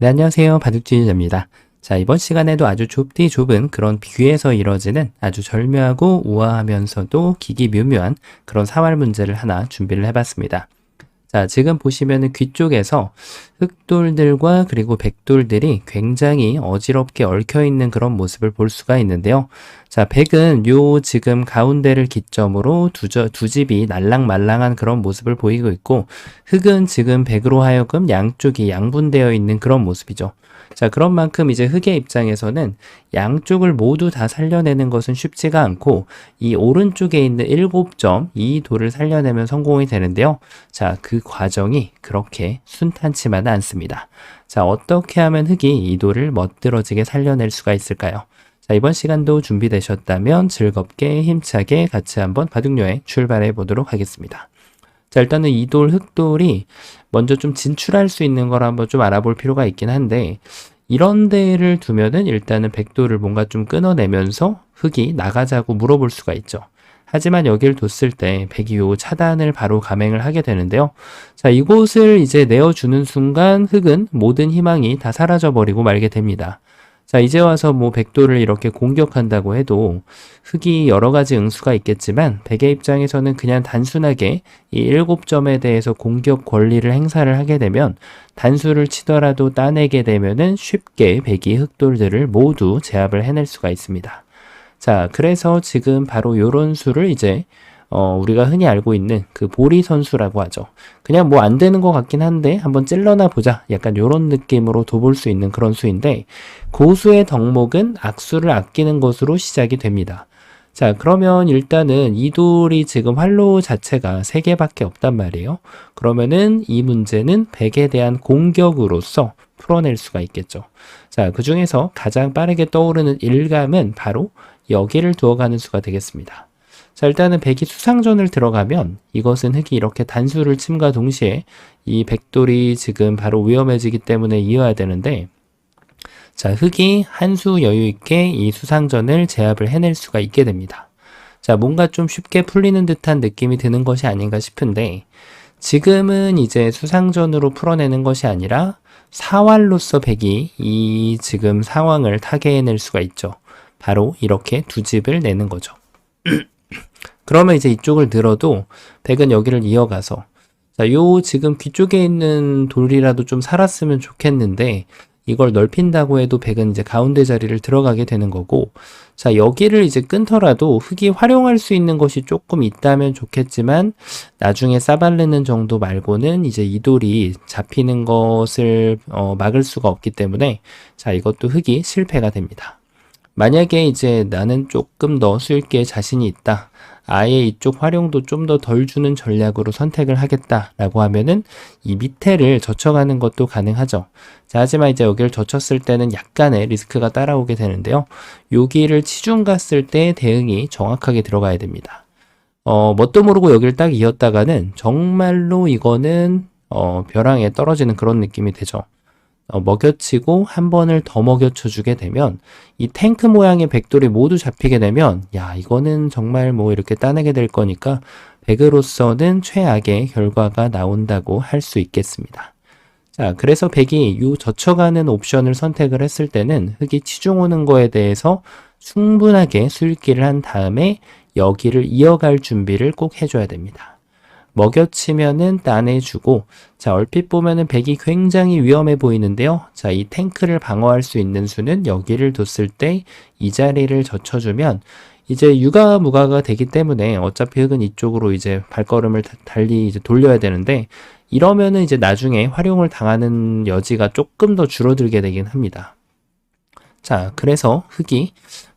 네, 안녕하세요. 바둑주의자입니다. 자, 이번 시간에도 아주 좁디 좁은 그런 귀에서 이뤄지는 아주 절묘하고 우아하면서도 기기묘묘한 그런 사활 문제를 하나 준비를 해봤습니다. 자, 지금 보시면은 귀 쪽에서 흑돌들과 그리고 백돌들이 굉장히 어지럽게 얽혀 있는 그런 모습을 볼 수가 있는데요. 자, 백은 요 지금 가운데를 기점으로 두 집이 날랑말랑한 그런 모습을 보이고 있고, 흑은 지금 백으로 하여금 양쪽이 양분되어 있는 그런 모습이죠. 자, 그런 만큼 이제 흑의 입장에서는 양쪽을 모두 다 살려내는 것은 쉽지가 않고, 이 오른쪽에 있는 7점, 이 돌을 살려내면 성공이 되는데요. 자, 그 과정이 그렇게 순탄치만은 않습니다. 자, 어떻게 하면 흑이 이 돌을 멋들어지게 살려낼 수가 있을까요? 자, 이번 시간도 준비되셨다면 즐겁게 힘차게 같이 한번 바둑여행 출발해 보도록 하겠습니다. 자, 일단은 이 돌, 흑돌이 먼저 좀 진출할 수 있는 걸 한번 좀 알아볼 필요가 있긴 한데, 이런 데를 두면은 일단은 백돌을 뭔가 좀 끊어내면서 흑이 나가자고 물어볼 수가 있죠. 하지만 여기를 뒀을 때 백이 요 차단을 바로 감행을 하게 되는데요. 자, 이곳을 이제 내어주는 순간 흑은 모든 희망이 다 사라져버리고 말게 됩니다. 자, 이제 와서 뭐 백돌을 이렇게 공격한다고 해도 흑이 여러 가지 응수가 있겠지만 백의 입장에서는 그냥 단순하게 이 7점에 대해서 공격 권리를 행사를 하게 되면 단수를 치더라도 따내게 되면은 쉽게 백이 흑돌들을 모두 제압을 해낼 수가 있습니다. 자, 그래서 지금 바로 요런 수를 이제 우리가 흔히 알고 있는 그 보리 선수라고 하죠. 그냥 뭐 안 되는 것 같긴 한데 한번 찔러나 보자. 약간 요런 느낌으로 둬볼 수 있는 그런 수인데, 고수의 덕목은 악수를 아끼는 것으로 시작이 됩니다. 자, 그러면 일단은 이 돌이 지금 활로 자체가 3개밖에 없단 말이에요. 그러면은 이 문제는 백에 대한 공격으로서 풀어낼 수가 있겠죠. 자, 그 중에서 가장 빠르게 떠오르는 일감은 바로 여기를 두어가는 수가 되겠습니다. 자, 일단은 백이 수상전을 들어가면 이것은 흑이 이렇게 단수를 침과 동시에 이 백돌이 지금 바로 위험해지기 때문에 이어야 되는데, 자, 흑이 한 수 여유 있게 이 수상전을 제압을 해낼 수가 있게 됩니다. 자, 뭔가 좀 쉽게 풀리는 듯한 느낌이 드는 것이 아닌가 싶은데, 지금은 이제 수상전으로 풀어내는 것이 아니라 사활로서 백이 이 지금 상황을 타개해낼 수가 있죠. 바로 이렇게 두 집을 내는 거죠. 그러면 이제 이쪽을 들어도 백은 여기를 이어가서, 자, 요 지금 귀 쪽에 있는 돌이라도 좀 살았으면 좋겠는데, 이걸 넓힌다고 해도 백은 이제 가운데 자리를 들어가게 되는 거고, 자, 여기를 이제 끊더라도 흑이 활용할 수 있는 것이 조금 있다면 좋겠지만, 나중에 싸바르는 정도 말고는 이제 이 돌이 잡히는 것을 막을 수가 없기 때문에, 자, 이것도 흑이 실패가 됩니다. 만약에 이제 나는 조금 더 수익기에 자신이 있다, 아예 이쪽 활용도 좀 더 덜 주는 전략으로 선택을 하겠다라고 하면은 이 밑에를 젖혀가는 것도 가능하죠. 자, 하지만 이제 여기를 젖혔을 때는 약간의 리스크가 따라오게 되는데요. 여기를 치중 갔을 때 대응이 정확하게 들어가야 됩니다. 뭣도 모르고 여기를 딱 이었다가는 정말로 이거는 벼랑에 떨어지는 그런 느낌이 되죠. 먹여치고 한 번을 더 먹여쳐 주게 되면 이 탱크 모양의 백돌이 모두 잡히게 되면, 야, 이거는 정말 뭐 이렇게 따내게 될 거니까 백으로서는 최악의 결과가 나온다고 할 수 있겠습니다. 자, 그래서 백이 요 젖혀가는 옵션을 선택을 했을 때는 흑이 치중 오는 거에 대해서 충분하게 수익기를 한 다음에 여기를 이어갈 준비를 꼭 해줘야 됩니다. 먹여치면은 따내주고, 자, 얼핏 보면은 백이 굉장히 위험해 보이는데요. 자, 이 탱크를 방어할 수 있는 수는 여기를 뒀을 때 이 자리를 젖혀주면 이제 유가무가가 되기 때문에 어차피 흑은 이쪽으로 이제 발걸음을 달리 이제 돌려야 되는데, 이러면은 이제 나중에 활용을 당하는 여지가 조금 더 줄어들게 되긴 합니다. 자, 그래서 흑이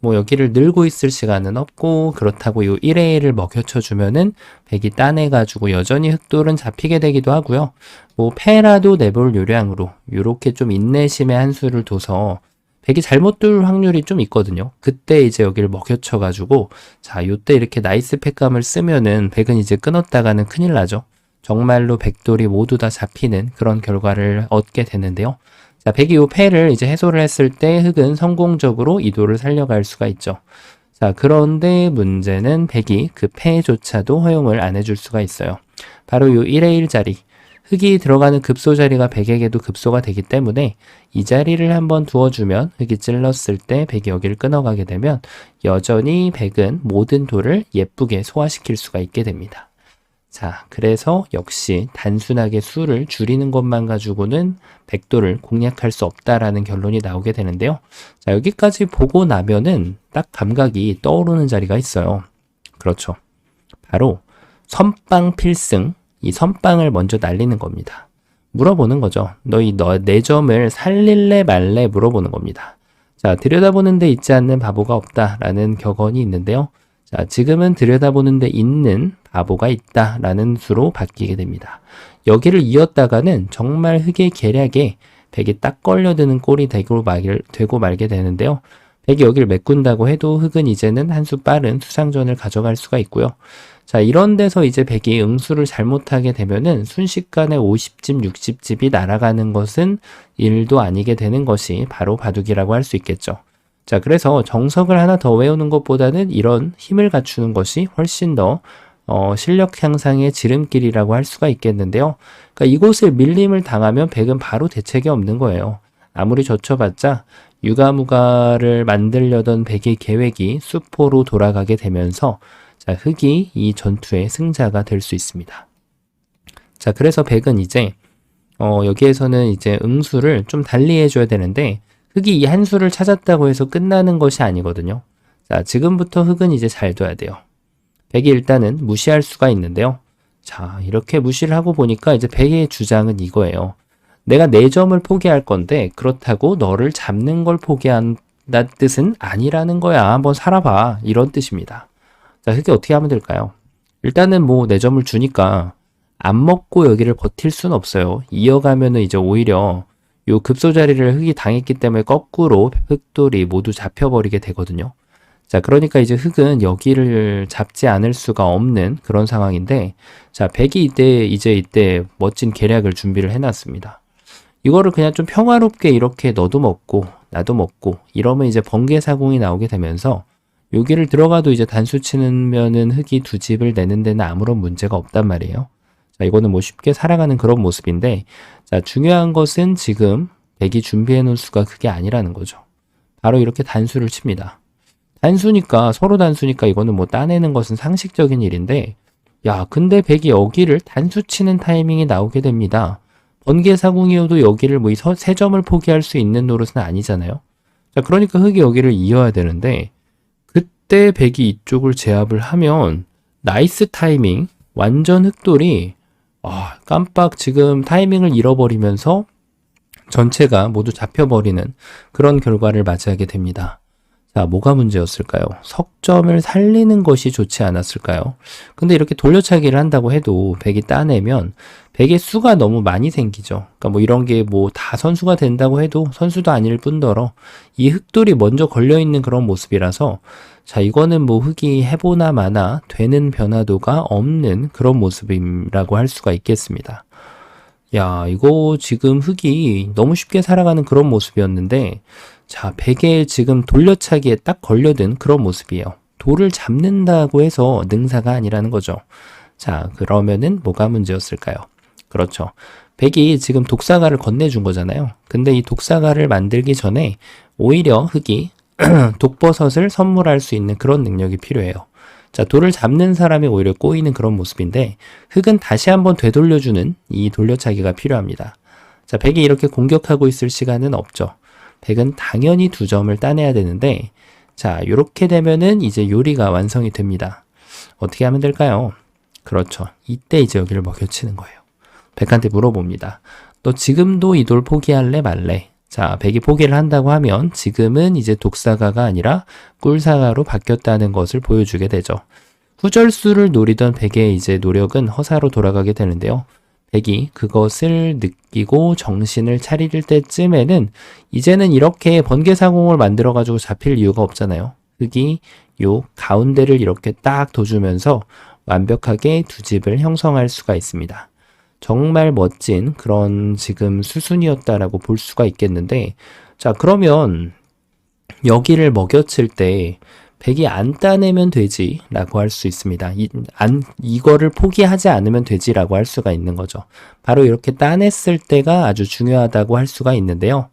뭐 여기를 늘고 있을 시간은 없고, 그렇다고 요 1회를 먹여쳐 주면은 백이 따내가지고 여전히 흑돌은 잡히게 되기도 하고요. 뭐 패라도 내볼 요량으로 요렇게 좀 인내심의 한 수를 둬서 백이 잘못 둘 확률이 좀 있거든요. 그때 이제 여기를 먹여쳐 가지고, 자, 요때 이렇게 나이스 팩감을 쓰면은 백은 이제 끊었다가는 큰일 나죠. 정말로 백돌이 모두 다 잡히는 그런 결과를 얻게 되는데요. 자, 백이 요 패를 이제 해소를 했을 때 흑은 성공적으로 이 돌을 살려갈 수가 있죠. 자, 그런데 문제는 백이 그 패조차도 허용을 안 해줄 수가 있어요. 바로 요 1의 1자리. 흙이 들어가는 급소 자리가 백에게도 급소가 되기 때문에 이 자리를 한번 두어주면 흙이 찔렀을 때 백이 여기를 끊어가게 되면 여전히 백은 모든 돌을 예쁘게 소화시킬 수가 있게 됩니다. 자, 그래서 역시 단순하게 수를 줄이는 것만 가지고는 백도를 공략할 수 없다라는 결론이 나오게 되는데요. 자, 여기까지 보고 나면은 딱 감각이 떠오르는 자리가 있어요. 그렇죠. 바로 선빵 필승, 이 선빵을 먼저 날리는 겁니다. 물어보는 거죠. 너희 내 점을 살릴래 말래 물어보는 겁니다. 자, 들여다보는 데 있지 않는 바보가 없다라는 격언이 있는데요. 자, 지금은 들여다보는 데 있는 바보가 있다라는 수로 바뀌게 됩니다. 여기를 이었다가는 정말 흙의 계략에 백이 딱 걸려드는 꼴이 되고 말게 되는데요. 백이 여기를 메꾼다고 해도 흙은 이제는 한 수 빠른 수상전을 가져갈 수가 있고요. 자, 이런 데서 이제 백이 응수를 잘못하게 되면은 순식간에 50집, 60집이 날아가는 것은 일도 아니게 되는 것이 바로 바둑이라고 할 수 있겠죠. 자, 그래서 정석을 하나 더 외우는 것보다는 이런 힘을 갖추는 것이 훨씬 더 실력 향상의 지름길이라고 할 수가 있겠는데요. 그러니까 이곳을 밀림을 당하면 백은 바로 대책이 없는 거예요. 아무리 젖혀봤자 유가무가를 만들려던 백의 계획이 수포로 돌아가게 되면서 자, 흙이 이 전투의 승자가 될 수 있습니다. 자, 그래서 백은 이제 여기에서는 이제 응수를 좀 달리 해줘야 되는데 흙이 이 한 수를 찾았다고 해서 끝나는 것이 아니거든요. 자, 지금부터 흙은 이제 잘 둬야 돼요. 백이 일단은 무시할 수가 있는데요. 자, 이렇게 무시를 하고 보니까 이제 백의 주장은 이거예요. 내가 내 점을 포기할 건데 그렇다고 너를 잡는 걸 포기한다는 뜻은 아니라는 거야. 한번 살아봐. 이런 뜻입니다. 자, 흙이 어떻게 하면 될까요? 일단은 뭐 내 점을 주니까 안 먹고 여기를 버틸 수는 없어요. 이어가면은 이제 오히려 요 급소 자리를 흙이 당했기 때문에 거꾸로 흙돌이 모두 잡혀버리게 되거든요. 자, 그러니까 이제 흙은 여기를 잡지 않을 수가 없는 그런 상황인데, 자, 백이 이때 멋진 계략을 준비를 해놨습니다. 이거를 그냥 좀 평화롭게 이렇게 너도 먹고 나도 먹고 이러면 이제 번개사공이 나오게 되면서 여기를 들어가도 이제 단수 치면은 흙이 두 집을 내는 데는 아무런 문제가 없단 말이에요. 자, 이거는 뭐 쉽게 살아가는 그런 모습인데, 자, 중요한 것은 지금 백이 준비해 놓은 수가 그게 아니라는 거죠. 바로 이렇게 단수를 칩니다. 서로 단수니까 이거는 뭐 따내는 것은 상식적인 일인데, 야, 근데 백이 여기를 단수 치는 타이밍이 나오게 됩니다. 번개사공이어도 여기를 뭐 세 점을 포기할 수 있는 노릇은 아니잖아요. 자, 그러니까 흙이 여기를 이어야 되는데, 그때 백이 이쪽을 제압을 하면 나이스 타이밍, 완전 흙돌이 깜빡 지금 타이밍을 잃어버리면서 전체가 모두 잡혀버리는 그런 결과를 맞이하게 됩니다. 자, 뭐가 문제였을까요? 석점을 살리는 것이 좋지 않았을까요? 근데 이렇게 돌려차기를 한다고 해도 백이 따내면 백의 수가 너무 많이 생기죠. 그러니까 뭐 이런 게 뭐 다 선수가 된다고 해도 선수도 아닐 뿐더러 이 흙돌이 먼저 걸려있는 그런 모습이라서 자, 이거는 뭐 흙이 해보나 마나 되는 변화도가 없는 그런 모습이라고 할 수가 있겠습니다. 야, 이거 지금 흙이 너무 쉽게 살아가는 그런 모습이었는데 자, 백에 지금 돌려차기에 딱 걸려든 그런 모습이에요. 돌을 잡는다고 해서 능사가 아니라는 거죠. 자, 그러면은 뭐가 문제였을까요? 그렇죠. 백이 지금 독사가를 건네준 거잖아요. 근데 이 독사가를 만들기 전에 오히려 흙이 독버섯을 선물할 수 있는 그런 능력이 필요해요. 자, 돌을 잡는 사람이 오히려 꼬이는 그런 모습인데 흙은 다시 한번 되돌려주는 이 돌려차기가 필요합니다. 자, 백이 이렇게 공격하고 있을 시간은 없죠. 백은 당연히 두 점을 따내야 되는데 자, 이렇게 되면은 이제 요리가 완성이 됩니다. 어떻게 하면 될까요? 그렇죠. 이때 이제 여기를 먹여치는 거예요. 백한테 물어봅니다. 너 지금도 이 돌 포기할래 말래? 자, 백이 포기를 한다고 하면 지금은 이제 독사가가 아니라 꿀사가로 바뀌었다는 것을 보여주게 되죠. 후절수를 노리던 백의 이제 노력은 허사로 돌아가게 되는데요. 백이 그것을 느끼고 정신을 차릴 때쯤에는 이제는 이렇게 번개사공을 만들어가지고 잡힐 이유가 없잖아요. 흙이 요 가운데를 이렇게 딱 둬주면서 완벽하게 두 집을 형성할 수가 있습니다. 정말 멋진 그런 지금 수순이었다라고 볼 수가 있겠는데 자, 그러면 여기를 먹여칠 때 백이 안 따내면 되지라고 할 수 있습니다. 이거를 포기하지 않으면 되지라고 할 수가 있는 거죠. 바로 이렇게 따냈을 때가 아주 중요하다고 할 수가 있는데요.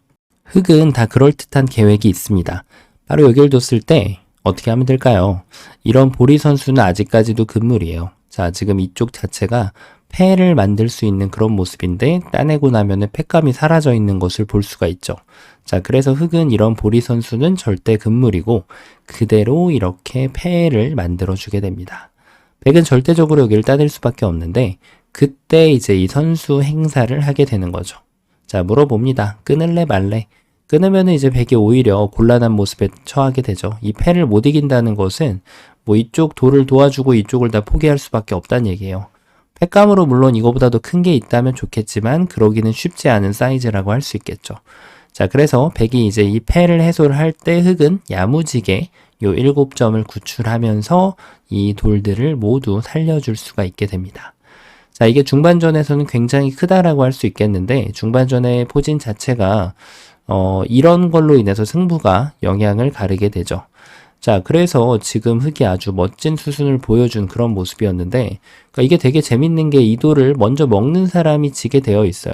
흑은 다 그럴듯한 계획이 있습니다. 바로 여기를 뒀을 때 어떻게 하면 될까요? 이런 보리 선수는 아직까지도 금물이에요. 자, 지금 이쪽 자체가 패를 만들 수 있는 그런 모습인데 따내고 나면은 패감이 사라져 있는 것을 볼 수가 있죠. 자, 그래서 흑은 이런 보리 선수는 절대 금물이고 그대로 이렇게 패를 만들어 주게 됩니다. 백은 절대적으로 여기를 따낼 수밖에 없는데 그때 이제 이 선수 행사를 하게 되는 거죠. 자, 물어봅니다. 끊을래 말래? 끊으면은 이제 백이 오히려 곤란한 모습에 처하게 되죠. 이 패를 못 이긴다는 것은 뭐 이쪽 돌을 도와주고 이쪽을 다 포기할 수밖에 없다는 얘기예요. 패감으로 물론 이거보다도 큰 게 있다면 좋겠지만 그러기는 쉽지 않은 사이즈라고 할 수 있겠죠. 자, 그래서 백이 이제 이 패를 해소를 할 때 흑은 야무지게 요 7점을 구출하면서 이 돌들을 모두 살려줄 수가 있게 됩니다. 자, 이게 중반전에서는 굉장히 크다라고 할 수 있겠는데 중반전의 포진 자체가 이런 걸로 인해서 승부가 영향을 가르게 되죠. 자, 그래서 지금 흑이 아주 멋진 수순을 보여준 그런 모습이었는데, 그러니까 이게 되게 재밌는 게 이 돌을 먼저 먹는 사람이 지게 되어 있어요.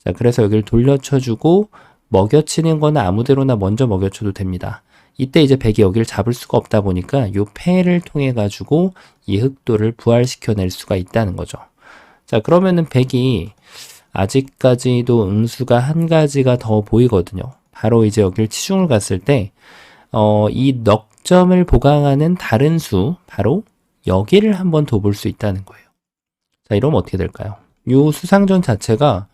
자, 그래서 여기를 돌려쳐주고 먹여치는 거는 아무데로나 먼저 먹여쳐도 됩니다. 이때 이제 백이 여기를 잡을 수가 없다 보니까 요 패를 통해 가지고 이 흑돌을 부활시켜낼 수가 있다는 거죠. 자, 그러면은 백이 아직까지도 응수가 한 가지가 더 보이거든요. 바로 이제 여기를 치중을 갔을 때, 이 넉점을 보강하는 다른 수, 바로 여기를 한번 더 볼 수 있다는 거예요. 자, 이러면 어떻게 될까요? 이 수상전 자체가,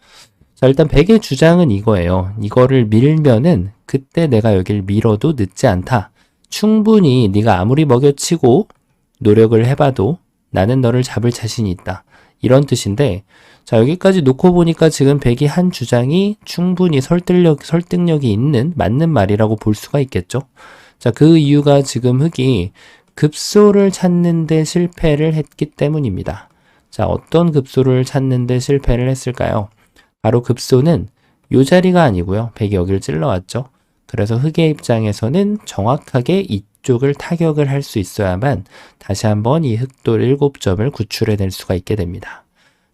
자, 일단 백의 주장은 이거예요. 이거를 밀면은 그때 내가 여기를 밀어도 늦지 않다. 충분히 네가 아무리 먹여치고 노력을 해봐도 나는 너를 잡을 자신이 있다. 이런 뜻인데, 자, 여기까지 놓고 보니까 지금 백이 한 주장이 충분히 설득력이 있는 맞는 말이라고 볼 수가 있겠죠. 자, 그 이유가 지금 흑이 급소를 찾는데 실패를 했기 때문입니다. 자, 어떤 급소를 찾는데 실패를 했을까요? 바로 급소는 이 자리가 아니고요. 백이 여기를 찔러왔죠. 그래서 흑의 입장에서는 정확하게 이쪽을 타격을 할 수 있어야만 다시 한번 이 흑돌 7점을 구출해낼 수가 있게 됩니다.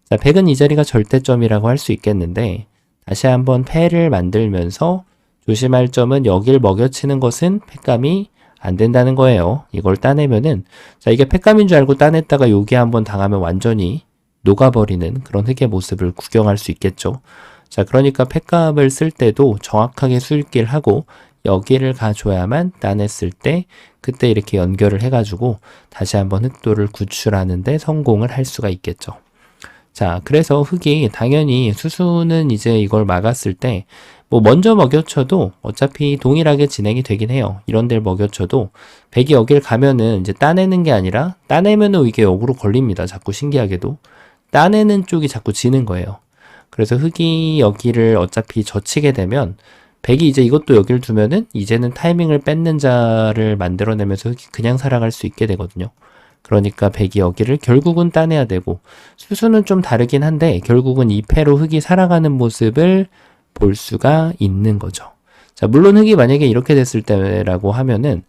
자, 백은 이 자리가 절대점이라고 할 수 있겠는데 다시 한번 패를 만들면서 조심할 점은 여길 먹여치는 것은 패감이 안 된다는 거예요. 이걸 따내면은, 자, 이게 패감인 줄 알고 따냈다가 여기 한번 당하면 완전히 녹아버리는 그런 흑의 모습을 구경할 수 있겠죠. 자, 그러니까 패감을 쓸 때도 정확하게 수익기를 하고 여기를 가줘야만 따냈을 때 그때 이렇게 연결을 해가지고 다시 한번 흑돌을 구출하는데 성공을 할 수가 있겠죠. 자, 그래서 흑이 당연히 수수는 이제 이걸 막았을 때 뭐 먼저 먹여쳐도 어차피 동일하게 진행이 되긴 해요. 이런 데를 먹여쳐도 백이 여길 가면은 이제 따내는 게 아니라 따내면은 이게 역으로 걸립니다. 자꾸 신기하게도. 따내는 쪽이 자꾸 지는 거예요. 그래서 흑이 여기를 어차피 젖히게 되면 백이 이제 이것도 여기를 두면은 이제는 타이밍을 뺏는 자를 만들어내면서 흑이 그냥 살아갈 수 있게 되거든요. 그러니까 백이 여기를 결국은 따내야 되고 수수는 좀 다르긴 한데 결국은 이 패로 흑이 살아가는 모습을 볼 수가 있는 거죠. 자, 물론 흑이 만약에 이렇게 됐을 때라고 하면은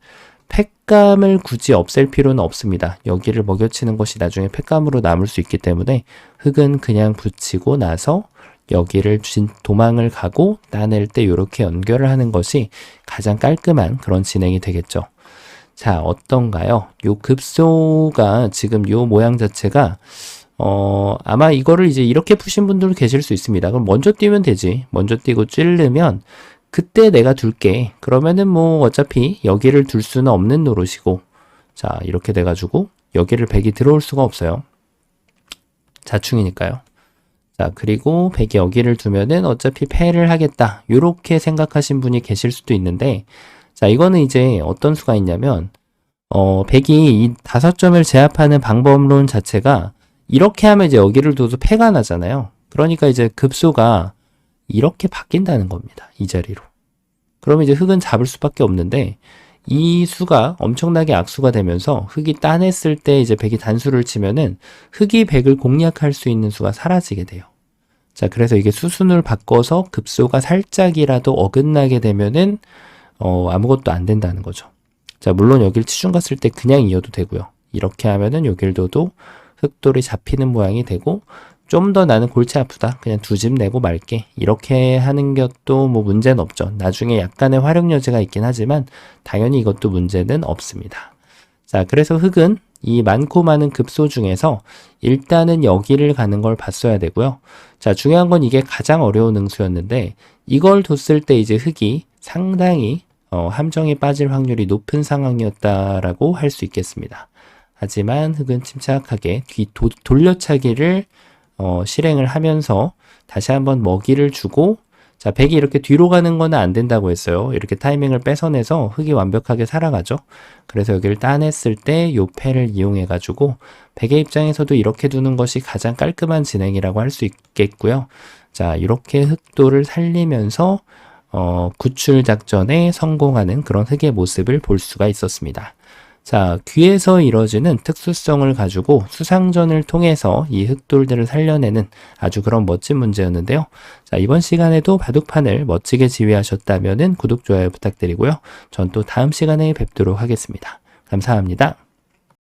패감을 굳이 없앨 필요는 없습니다. 여기를 먹여치는 것이 나중에 패감으로 남을 수 있기 때문에 흑은 그냥 붙이고 나서 여기를 도망을 가고 따낼 때 이렇게 연결을 하는 것이 가장 깔끔한 그런 진행이 되겠죠. 자, 어떤가요? 요 급소가 지금 요 모양 자체가 아마 이거를 이제 이렇게 푸신 분들도 계실 수 있습니다. 그럼 먼저 뛰면 되지. 먼저 뛰고 찌르면 그때 내가 둘게. 그러면은 뭐 어차피 여기를 둘 수는 없는 노릇이고. 자, 이렇게 돼가지고 여기를 백이 들어올 수가 없어요. 자충이니까요. 자, 그리고 백이 여기를 두면은 어차피 패를 하겠다. 요렇게 생각하신 분이 계실 수도 있는데, 자, 이거는 이제 어떤 수가 있냐면, 백이 이 5점을 제압하는 방법론 자체가 이렇게 하면 이제 여기를 둬도 패가 나잖아요. 그러니까 이제 급소가 이렇게 바뀐다는 겁니다. 이 자리로. 그러면 이제 흑은 잡을 수밖에 없는데, 이 수가 엄청나게 악수가 되면서 흑이 따냈을 때 이제 백이 단수를 치면은 흑이 백을 공략할 수 있는 수가 사라지게 돼요. 자, 그래서 이게 수순을 바꿔서 급소가 살짝이라도 어긋나게 되면은 아무것도 안 된다는 거죠. 자, 물론 여길 치중 갔을 때 그냥 이어도 되고요. 이렇게 하면은 요 길도도 흑돌이 잡히는 모양이 되고, 좀 더 나는 골치 아프다, 그냥 두 집 내고 말게, 이렇게 하는 것도 뭐 문제는 없죠. 나중에 약간의 활용 여지가 있긴 하지만 당연히 이것도 문제는 없습니다. 자, 그래서 흑은 이 많고 많은 급소 중에서 일단은 여기를 가는 걸 봤어야 되고요. 자, 중요한 건 이게 가장 어려운 응수였는데, 이걸 뒀을 때 이제 흑이 상당히 함정에 빠질 확률이 높은 상황이었다라고 할 수 있겠습니다. 하지만 흑은 침착하게 돌려차기를 실행을 하면서 다시 한번 먹이를 주고, 자, 백이 이렇게 뒤로 가는 거는 안 된다고 했어요. 이렇게 타이밍을 뺏어내서 흑이 완벽하게 살아가죠. 그래서 여기를 따냈을 때 요 패를 이용해 가지고 백의 입장에서도 이렇게 두는 것이 가장 깔끔한 진행이라고 할 수 있겠고요. 자, 이렇게 흑도를 살리면서 구출 작전에 성공하는 그런 흑의 모습을 볼 수가 있었습니다. 자, 귀에서 이뤄지는 특수성을 가지고 수상전을 통해서 이 흑돌들을 살려내는 아주 그런 멋진 문제였는데요. 자, 이번 시간에도 바둑판을 멋지게 지휘하셨다면 구독, 좋아요 부탁드리고요. 전 또 다음 시간에 뵙도록 하겠습니다. 감사합니다.